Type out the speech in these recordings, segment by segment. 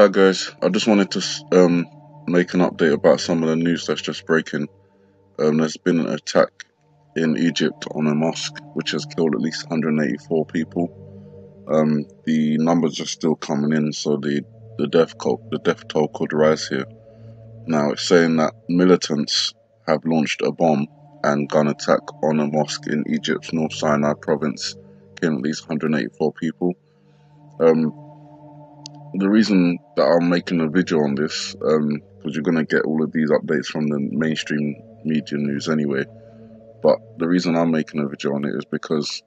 Hi guys, I just wanted to make an update about some of the news that's just breaking. There's been an attack in Egypt on a mosque which has killed at least 184 people. The numbers are still coming in, so the death toll could rise here. Now it's saying that militants have launched a bomb and gun attack on a mosque in Egypt's North Sinai province, killing at least 184 people. The reason that I'm making a video on this, because you're going to get all of these updates from the mainstream media news anyway, but the reason I'm making a video on it is because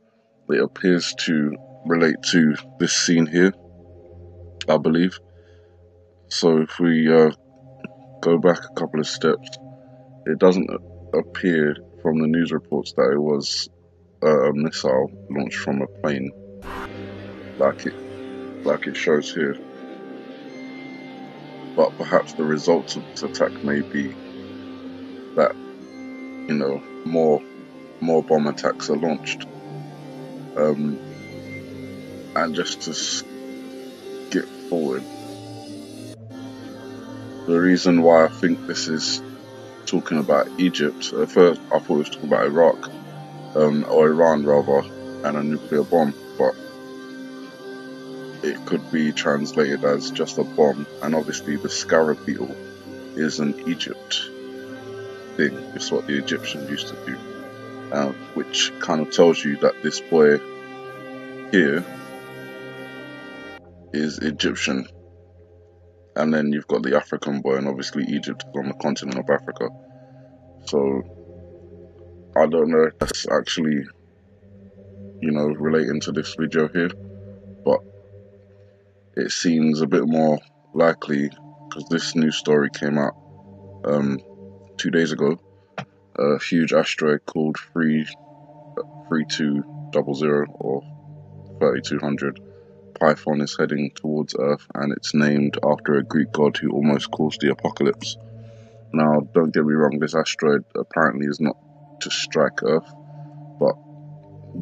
it appears to relate to this scene here, I believe. So if we go back a couple of steps, it doesn't appear from the news reports that it was a missile launched from a plane, like it shows here. But perhaps the results of this attack may be that, you know, more bomb attacks are launched. And just to skip forward, the reason why I think this is talking about Egypt, at first I thought it was talking about Iraq, or Iran rather, and a nuclear bomb, but it could be translated as just a bomb. And obviously the SCARAB beetle is an Egypt thing. It's what the Egyptians used to do, which kind of tells you that this boy here is Egyptian. And then you've got the African boy, and obviously Egypt is on the continent of Africa. So I don't know if that's actually, you know, relating to this video here, but it seems a bit more likely because this news story came out 2 days ago. A huge asteroid called 3200 or 3200 Python is heading towards Earth, and it's named after a Greek god who almost caused the apocalypse. Now, don't get me wrong, this asteroid apparently is not to strike Earth, but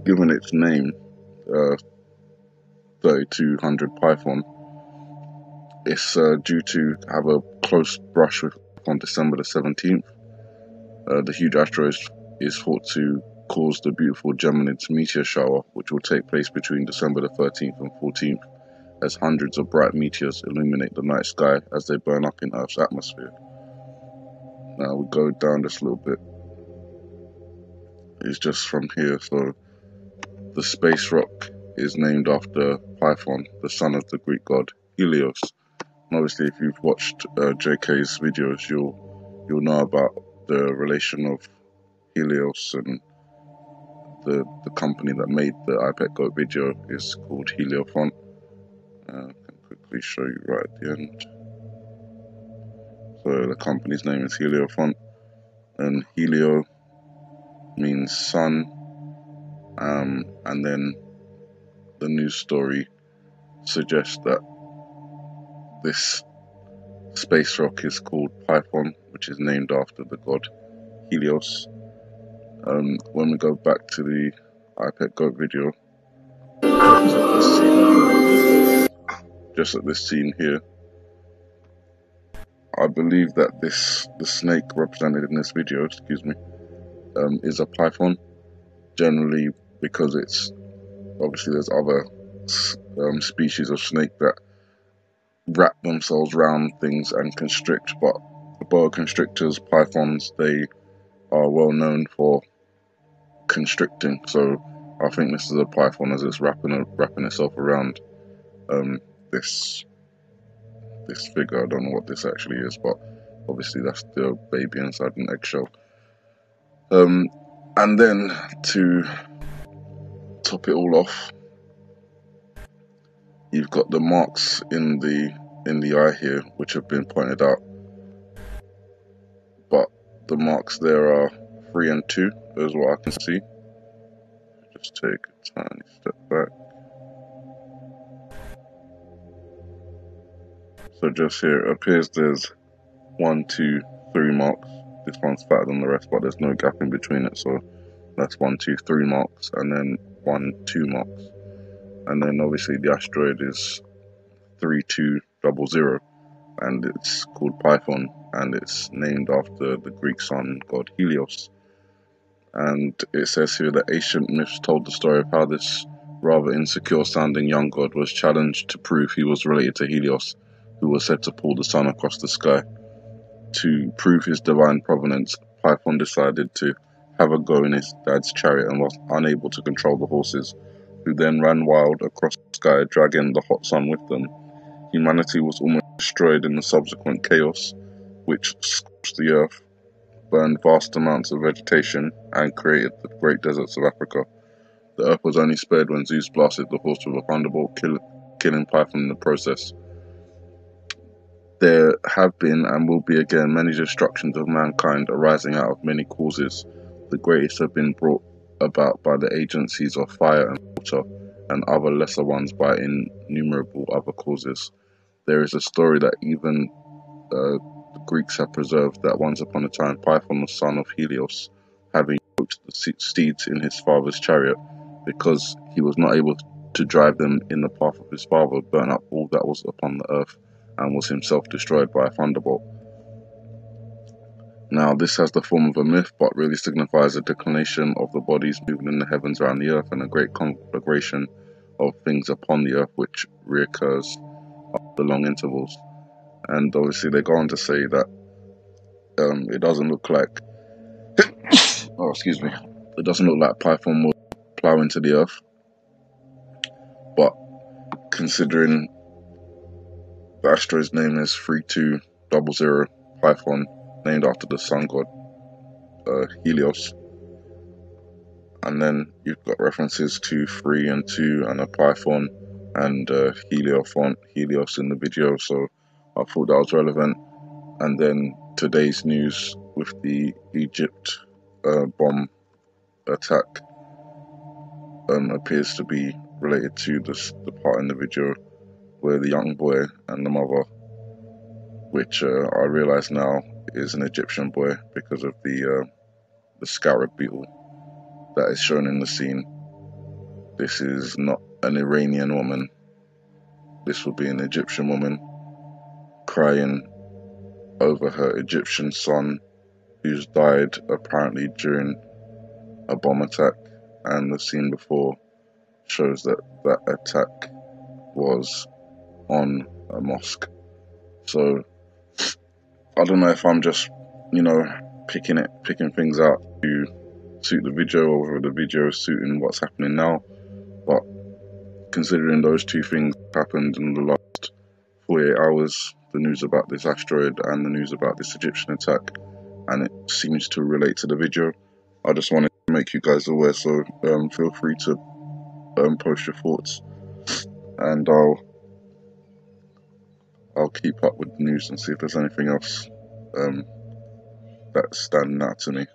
given its name, 3200 Python, it's due to have a close brush with on December the 17th. The huge asteroid is thought to cause the beautiful Geminids meteor shower, which will take place between December the 13th and 14th, as hundreds of bright meteors illuminate the night sky as they burn up in Earth's atmosphere. Now we go down this little bit. It's just from here. So the space rock is named after Python, the son of the Greek god Helios. And obviously, if you've watched JK's videos, you'll know about the relation of Helios, and the company that made the EYGPT video is called Heliofont. I can quickly show you right at the end. So the company's name is Heliofont, and Helio means sun, and then the news story suggests that this space rock is called Python, which is named after the god Helios. When we go back to the EYGPT video, just at this scene here, I believe that the snake represented in this video, is a python. Generally, because it's obviously there's other species of snake that wrap themselves around things and constrict, but boa constrictors, pythons, they are well known for constricting. So I think this is a python as it's wrapping itself around this figure. I don't know what this actually is, but obviously that's the baby inside an eggshell. And then to top it all off, you've got the marks in the eye here, which have been pointed out, but the marks there are 3 and 2, is what I can see. Just take a tiny step back. So just here, it appears there's 1, 2, 3 marks. This one's fatter than the rest, but there's no gap in between it, so that's 1, 2, 3 marks, and then 1, 2 marks. And then obviously the asteroid is 3200, and it's called Python, and it's named after the Greek sun god Helios. And it says here that ancient myths told the story of how this rather insecure sounding young god was challenged to prove he was related to Helios, who was said to pull the sun across the sky. To prove his divine provenance, Python decided to have a go in his dad's chariot and was unable to control the horses, who then ran wild across the sky, dragging the hot sun with them. Humanity was almost destroyed in the subsequent chaos, which scorched the earth, burned vast amounts of vegetation, and created the great deserts of Africa. The earth was only spared when Zeus blasted the horse with a thunderbolt, killing Python in the process. There have been and will be again many destructions of mankind arising out of many causes. The greatest have been brought about by the agencies of fire and water, and other lesser ones by innumerable other causes. There is a story that even the Greeks have preserved that once upon a time Python, the son of Helios, having yoked the steeds in his father's chariot, because he was not able to drive them in the path of his father, burnt up all that was upon the earth, and was himself destroyed by a thunderbolt. Now, this has the form of a myth, but really signifies a declination of the bodies moving in the heavens around the earth, and a great conflagration of things upon the earth, which reoccurs after long intervals. And obviously they go on to say that it doesn't look like it doesn't look like Python will plow into the earth, but considering the asteroid's name is 3200 Python, named after the sun god Helios, and then you've got references to 3 and 2 and a Python and Helios in the video, so I thought that was relevant. And then today's news with the Egypt bomb attack appears to be related to the part in the video where the young boy and the mother, which I realise now is an Egyptian boy because of the SCARAB beetle that is shown in the scene. This is not an Iranian woman. This will be an Egyptian woman crying over her Egyptian son, who's died apparently during a bomb attack, and the scene before shows that that attack was on a mosque. So I don't know if I'm just, picking things out to suit the video, or whether the video is suiting what's happening now. But considering those two things happened in the last 48 hours, the news about this asteroid and the news about this Egyptian attack, and it seems to relate to the video, I just wanted to make you guys aware. So feel free to post your thoughts, and I'll keep up with the news and see if there's anything else that's standing out to me.